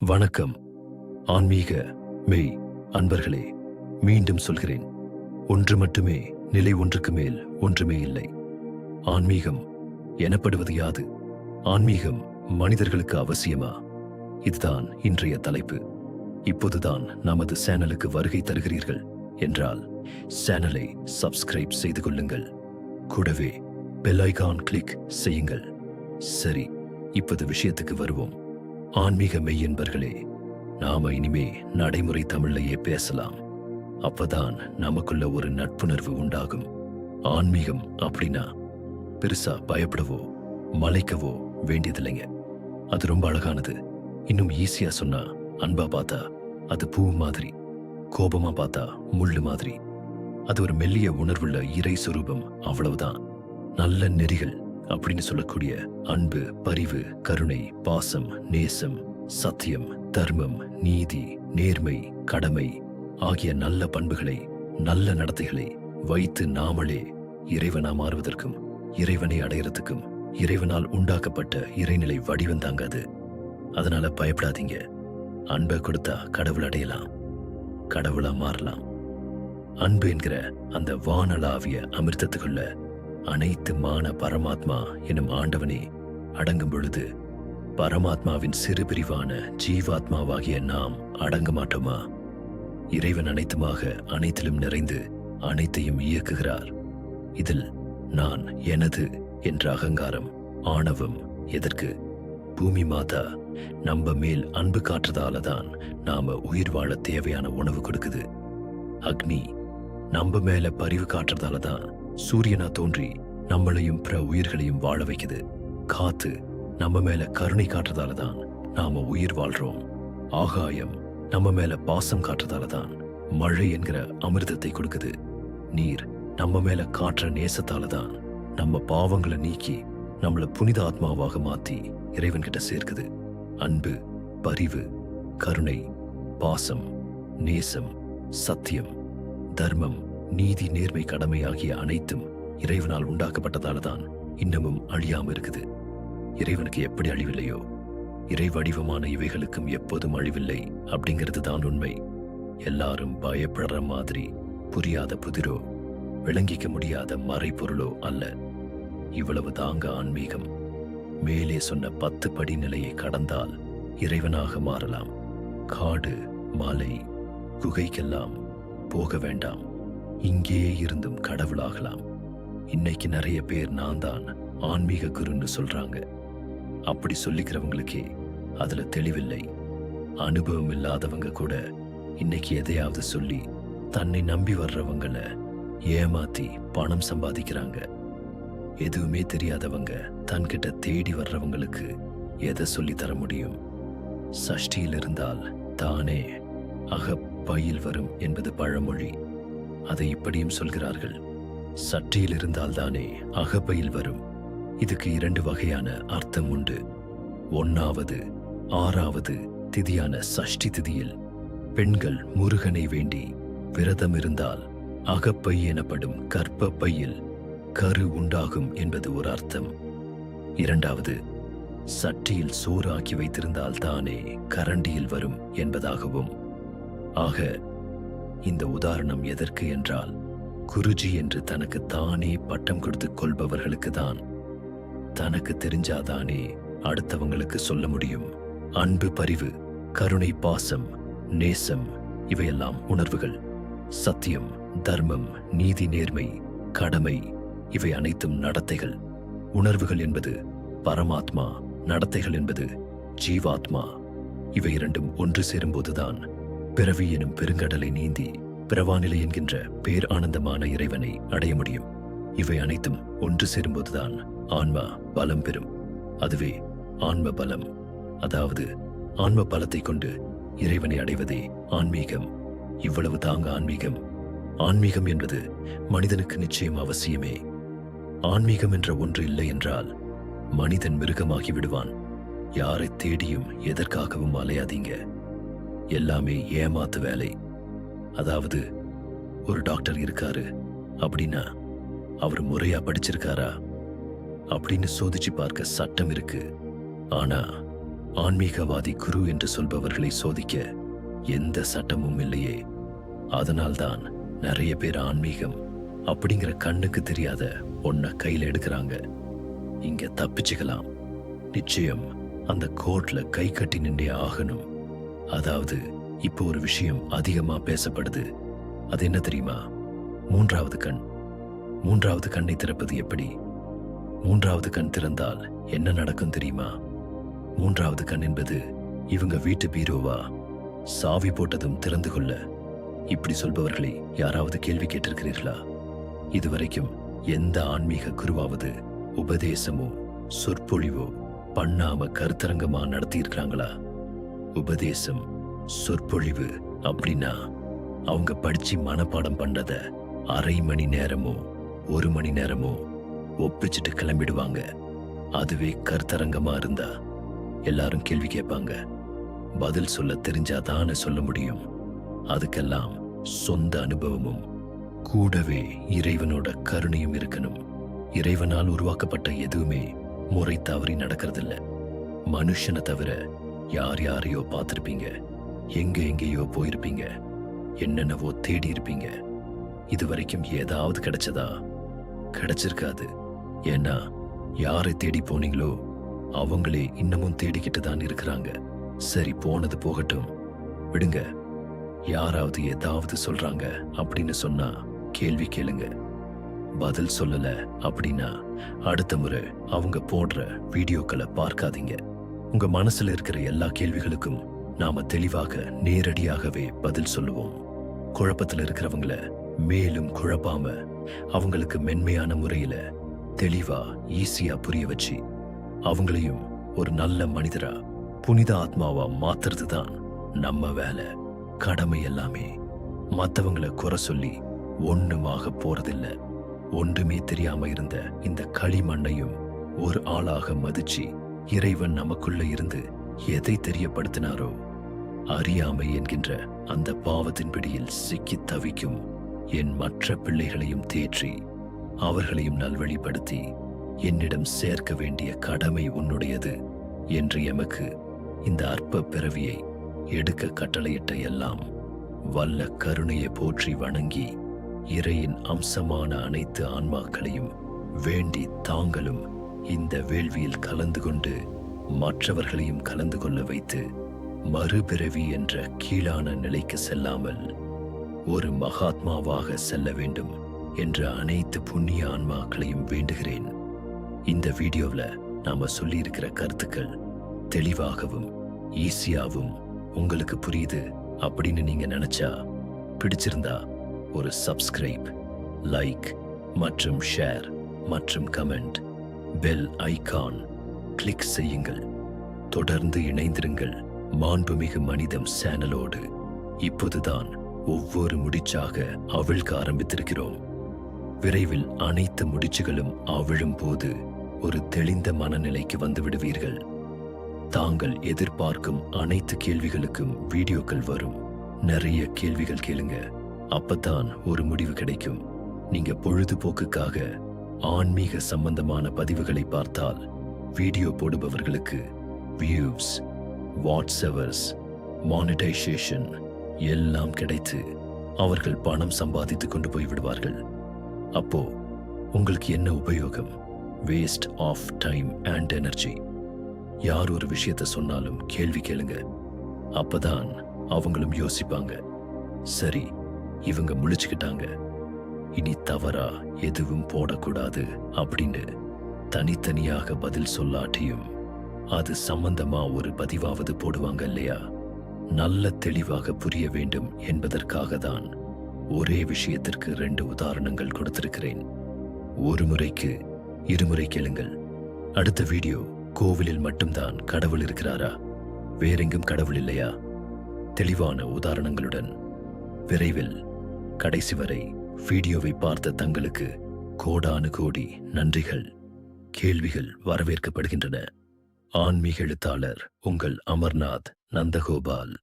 வணக்கம். ஆன்மீக மெய் அன்பர்களே, மீண்டும் சொல்கிறேன், ஒன்று மட்டுமே நிலை, ஒன்றுக்கு மேல் ஒன்றுமே இல்லை. ஆன்மீகம் எனப்படுவது யாது? ஆன்மீகம் மனிதர்களுக்கு அவசியமா? இதுதான் இன்றைய தலைப்பு. இப்போதுதான் நமது சேனலுக்கு வருகை தருகிறீர்கள் என்றால் சேனலை சப்ஸ்கிரைப் செய்து கொள்ளுங்கள். கூடவே பெல் ஐகான் கிளிக் செய்யுங்கள். சரி, இப்போது விஷயத்துக்கு வருவோம். ஆன்மீக மெய்யன்பர்களே, நாம இனிமே நடைமுறை தமிழ்லையே பேசலாம். அப்பதான் நமக்குள்ள ஒரு நட்புணர்வு உண்டாகும். ஆன்மீகம் அப்படின்னா பெருசா பயப்படவோ மலைக்கவோ வேண்டியதில்லைங்க. அது ரொம்ப அழகானது. இன்னும் ஈஸியா சொன்னா, அன்பா பார்த்தா அது பூ மாதிரி, கோபமா பார்த்தா முள்ளு மாதிரி. அது ஒரு மெல்லிய உணர்வுள்ள இறை சொரூபம், அவ்வளவுதான். நல்ல நெறிகள் அப்படின்னு சொல்லக்கூடிய அன்பு, பரிவு, கருணை, பாசம், நேசம், சத்தியம், தர்மம், நீதி, நேர்மை, கடமை ஆகிய நல்ல பண்புகளை, நல்ல நடத்தைகளை வைத்து நாமளே இறைவனா மாறுவதற்கும் இறைவனை அடையறதுக்கும் இறைவனால் உண்டாக்கப்பட்ட இறைநிலை வடிவந்தாங்க அது. அதனால பயப்படாதீங்க. அன்பை கொடுத்தா கடவுள் அடையலாம், கடவுளா மாறலாம். அன்பு என்கிற அந்த வானளாவிய அமிர்தத்துக்குள்ள அனைத்து மான பரமாத்மா எனும் ஆண்டவனே அடங்கும் பொழுது, பரமாத்மாவின் சிறு பிரிவான ஜீவாத்மாவாகிய நாம் அடங்க மாட்டோமா? இறைவன் அனைத்துமாக அனைத்திலும் நிறைந்து அனைத்தையும் இயக்குகிறார். இதில் நான், எனது என்ற அகங்காரம், ஆணவம் எதற்கு? பூமி மாதா நம்ம மேல் அன்பு காட்டுறதால தான் நாம உயிர் வாழ தேவையான உணவு கொடுக்குது. அக்னி நம்ம மேல பரிவு காட்டுறதால தான் சூரியனா தோன்றி நம்மளையும் பிற உயிர்களையும் வாழ வைக்குது. காத்து நம்ம மேல கருணை காட்டுறதால தான் நாம உயிர் வாழ்றோம். ஆகாயம் நம்ம மேல பாசம் காட்டுறதால தான் மழை என்கிற அமிர்தத்தை கொடுக்குது. நீர் நம்ம மேல காட்டுற நேசத்தால தான் நம்ம பாவங்களை நீக்கி நம்மள புனித ஆத்மாவாக மாத்தி இறைவன் கிட்ட சேர்க்குது. அன்பு, பரிவு, கருணை, பாசம், நேசம், சத்தியம், தர்மம், நீதி, நேர்மை, கடமை ஆகிய அனைத்தும் இறைவனால் உண்டாக்கப்பட்டதால தான் இன்னமும் அழியாம இருக்குது. இறைவனுக்கு எப்படி அழிவில்லையோ, இறை வடிவமான இவைகளுக்கும் எப்போதும் அழிவில்லை அப்படிங்கிறது தான் உண்மை. எல்லாரும் பயப்படுற மாதிரி புரியாத புதிரோ விளங்கிக்க முடியாத மறைப்பொருளோ அல்ல. இவ்வளவு தாங்க ஆன்மீகம். மேலே சொன்ன 10 படிநிலையை கடந்தால் இறைவனாக மாறலாம். காடு, மலை, குகைக்கெல்லாம் போக வேண்டாம், இங்கே இருந்தும் கடவுளாகலாம். இன்னைக்கு நிறைய பேர் நான் தான் ஆன்மீக குருன்னு சொல்றாங்க. அப்படி சொல்லிக்கிறவங்களுக்கே அதுல தெளிவில்லை. அனுபவம் இல்லாதவங்க கூட இன்னைக்கு எதையாவது சொல்லி தன்னை நம்பி வர்றவங்கள ஏமாத்தி பணம் சம்பாதிக்கிறாங்க. எதுவுமே தெரியாதவங்க தன்கிட்ட தேடி வர்றவங்களுக்கு எதை சொல்லி தர முடியும்? சஷ்டியில் இருந்தால் தானே அகப்பையில் வரும் என்பது பழமொழி. அதை இப்படியும் சொல்கிறார்கள், சட்டியில் இருந்தால் தானே அகப்பையில் வரும். இதுக்கு 2 வகையான அர்த்தம் உண்டு. 1வது 6வது திதியான சஷ்டி திதியில் பெண்கள் முருகனை வேண்டி விரதம் இருந்தால் அகப்பை எனப்படும் கர்ப்ப பையில் கரு உண்டாகும் என்பது ஒரு அர்த்தம். 2வது சட்டியில் சோறு ஆக்கி வைத்திருந்தால் தானே கரண்டியில் வரும் என்பதாகவும். ஆக இந்த உதாரணம் எதற்கு என்றால், குருஜி என்று தனக்கு தானே பட்டம் கொடுத்துக் கொள்பவர்களுக்கு தான் தனக்கு தெரிஞ்சாதானே அடுத்தவங்களுக்கு சொல்ல முடியும். அன்பு, பரிவு, கருணை, பாசம், நேசம் இவையெல்லாம் உணர்வுகள். சத்தியம், தர்மம், நீதி, நேர்மை, கடமை இவை அனைத்தும் நடத்தைகள். உணர்வுகள் என்பது பரமாத்மா, நடத்தைகள் என்பது ஜீவாத்மா. இவை இரண்டும் ஒன்று சேரும்போதுதான் பிறவி எனும் பெருங்கடலை நீந்தி பிறவாநிலை என்கின்ற பேர் ஆனந்தமான இறைவனை அடைய முடியும். இவை அனைத்தும் ஒன்று சேரும்போதுதான் ஆன்மா பலம் பெறும். அதுவே ஆன்ம பலம். அதாவது ஆன்ம பலத்தை கொண்டு இறைவனை அடைவதே ஆன்மீகம். இவ்வளவு தாங்க ஆன்மீகம். ஆன்மீகம் என்பது மனிதனுக்கு நிச்சயம் அவசியமே. ஆன்மீகம் என்ற ஒன்று இல்லை என்றால் மனிதன் மிருகமாகி விடுவான். யாரை தேடியும் எதற்காகவும் அலையாதீங்க. எல்லாமே ஏமாத்து வேலை. அதாவது ஒரு டாக்டர் இருக்காரு அப்படின்னா அவர் முறையா படிச்சிருக்காரா அப்படின்னு சோதிச்சு பார்க்க சட்டம் இருக்கு. ஆனா ஆன்மீகவாதி குரு என்று சொல்பவர்களை சோதிக்க எந்த சட்டமும் இல்லையே. அதனால்தான் நிறைய பேர் ஆன்மீகம் அப்படிங்கிற கண்ணுக்கு தெரியாத ஒன்ன கையில் எடுக்கிறாங்க. இங்க தப்பிச்சுக்கலாம். நிச்சயம் அந்த கோர்ட்ல கை கட்டி நின்றே ஆகணும். அதாவது இப்போ ஒரு விஷயம் அதிகமா பேசப்படுது. அது என்ன தெரியுமா? மூன்றாவது கண். மூன்றாவது கண்ணை திறப்பது எப்படி? மூன்றாவது கண் திறந்தால் என்ன நடக்கும் தெரியுமா? மூன்றாவது கண் என்பது இவங்க வீட்டு பீரோவா சாவி போட்டதும் திறந்து கொள்ள. இப்படி சொல்பவர்களை யாராவது கேள்வி கேட்டிருக்கிறீர்களா? இதுவரைக்கும் எந்த ஆன்மீக குருவாவது உபதேசமோ சொற்பொழிவோ பண்ணாம கருத்தரங்கமா நடத்தி இருக்கிறாங்களா? உபதேசம் சொற்பொழிவு அப்படின்னா அவங்க படிச்சு மனப்பாடம் பண்ணத அரை மணி நேரமோ 1 மணி நேரமோ ஒப்பிச்சுட்டு கிளம்பிடுவாங்க. அதுவே கருத்தரங்கமா இருந்தா எல்லாரும் கேள்வி கேட்பாங்க. பதில் சொல்ல தெரிஞ்சாதானே சொல்ல முடியும். அதுக்கெல்லாம் சொந்த அனுபவமும் கூடவே இறைவனோட கருணையும் இருக்கணும். இறைவனால் உருவாக்கப்பட்ட எதுவுமே முறை தவறி நடக்கிறதில்ல. மனுஷனை தவிர யார் யாரையோ பார்த்திருப்பீங்க, எங்கேயோ போயிருப்பீங்க, என்னென்னவோ தேடி இருப்பீங்க. இதுவரைக்கும் ஏதாவது கிடைச்சதா? கிடைச்சிருக்காது. ஏன்னா யாரை தேடி போனீங்களோ அவங்களே இன்னமும் தேடிக்கிட்டு தான் இருக்கிறாங்க. சரி, போனது போகட்டும், விடுங்க. யாராவது ஏதாவது சொல்றாங்க அப்படின்னு சொன்னா கேள்வி கேளுங்க. பதில் சொல்லல அப்படின்னா அடுத்த முறை அவங்க போடுற வீடியோக்களை பார்க்காதீங்க. உங்க மனசுல இருக்கிற எல்லா கேள்விகளுக்கும் நாம தெளிவாக நேரடியாகவே பதில் சொல்லுவோம். குழப்பத்துல இருக்கிறவங்கள மேலும் குழப்பாம அவங்களுக்கு மென்மையான முறையில தெளிவா ஈஸியா புரிய வச்சு அவங்களையும் ஒரு நல்ல மனிதரா புனித ஆத்மாவா மாத்துறது தான் நம்ம வேலை. கடமை எல்லாமே மத்தவங்களை குறை சொல்லி ஒண்ணுமாக போறதில்ல. ஒன்றுமே தெரியாம இருந்த இந்த களிமண்ணையும் ஒரு ஆளாக மதிச்சு இறைவன் நமக்குள்ள இருந்து எதை தெரியப்படுத்தினாரோ அறியாமை என்கின்ற அந்த பாவத்தின் பிடியில் சிக்கி தவிக்கும் என் மற்ற பிள்ளைகளையும் தேற்றி அவர்களையும் நல்வழிப்படுத்தி என்னிடம் சேர்க்க வேண்டிய கடமை உன்னுடையது என்று எமக்கு இந்த அற்ப பிறவியை எடுக்க கட்டளையிட்ட எல்லாம் வல்ல கருணையை போற்றி வணங்கி இறையின் அம்சமான அனைத்து ஆன்மாக்களையும் வேண்டி தாங்களும் இந்த வேள்வியில் கலந்து கொண்டு மற்றவர்களையும் கலந்து கொள்ள வைத்து மறுபிறவி என்ற கீழான நிலைக்கு செல்லாமல் ஒரு மகாத்மாவாக செல்ல வேண்டும் என்ற அனைத்து புண்ணிய ஆன்மாக்களையும் வேண்டுகிறேன். இந்த வீடியோவில் நாம சொல்லியிருக்கிற கருத்துக்கள் தெளிவாகவும் ஈஸியாகவும் உங்களுக்கு புரியுது அப்படின்னு நீங்க நினைச்சா பிடிச்சிருந்தா ஒரு சப்ஸ்கிரைப், லைக் மற்றும் ஷேர் மற்றும் கமெண்ட், பெல் ஐகான் கிளிக் செய்யுங்கள். தொடர்ந்து இணைந்திருங்கள் மாண்புமிகு மனிதம் சேனலோடு. இப்போதுதான் ஒவ்வொரு முடிச்சாக அவிழ்க்க ஆரம்பித்திருக்கிறோம். விரைவில் அனைத்து முடிச்சுகளும் அவிழும் போது ஒரு தெளிந்த மனநிலைக்கு வந்து விடுவீர்கள். தாங்கள் எதிர்பார்க்கும் அனைத்து கேள்விகளுக்கும் வீடியோக்கள் வரும். நிறைய கேள்விகள் கேளுங்க. அப்பதான் ஒரு முடிவு கிடைக்கும். நீங்க பொழுதுபோக்குக்காக ஆன்மீக சம்பந்தமான பதிவுகளை பார்த்தால் வீடியோ போடுபவர்களுக்கு வியூஸ், வாட்ச் ஹவர்ஸ், மானிட்டைசேஷன் எல்லாம் கிடைத்து அவர்கள் பணம் சம்பாதித்து கொண்டு போய் விடுவார்கள். அப்போ உங்களுக்கு என்ன உபயோகம்? Waste of time and energy. யார் ஒரு விஷயத்தை சொன்னாலும் கேள்வி கேளுங்க. அப்பதான் அவங்களும் யோசிப்பாங்க, சரி இவங்க முழிச்சுக்கிட்டாங்க, இனி தவறா எதுவும் போடக்கூடாது அப்படின்னு. தனித்தனியாக பதில் சொல்லாட்டியும் அது சம்பந்தமா ஒரு பதிவாவது போடுவாங்க இல்லையா? நல்ல தெளிவாக புரிய வேண்டும் என்பதற்காக தான் ஒரே விஷயத்திற்கு 2 உதாரணங்கள் கொடுத்திருக்கிறேன். ஒரு முறைக்கு இருமுறை கேளுங்கள். அடுத்த வீடியோ, கோவிலில் மட்டும்தான் கடவுள் இருக்கிறாரா, வேறெங்கும் கடவுள் இல்லையா? தெளிவான உதாரணங்களுடன் விரைவில். கடைசி வரை வீடியோவை பார்த்த தங்களுக்கு கோடானு கோடி நன்றிகள். கேள்விகள் வரவேற்கப்படுகின்றன. ஆன்மீக எழுத்தாளர் உங்கள் அமர்நாத் நந்தகோபால்.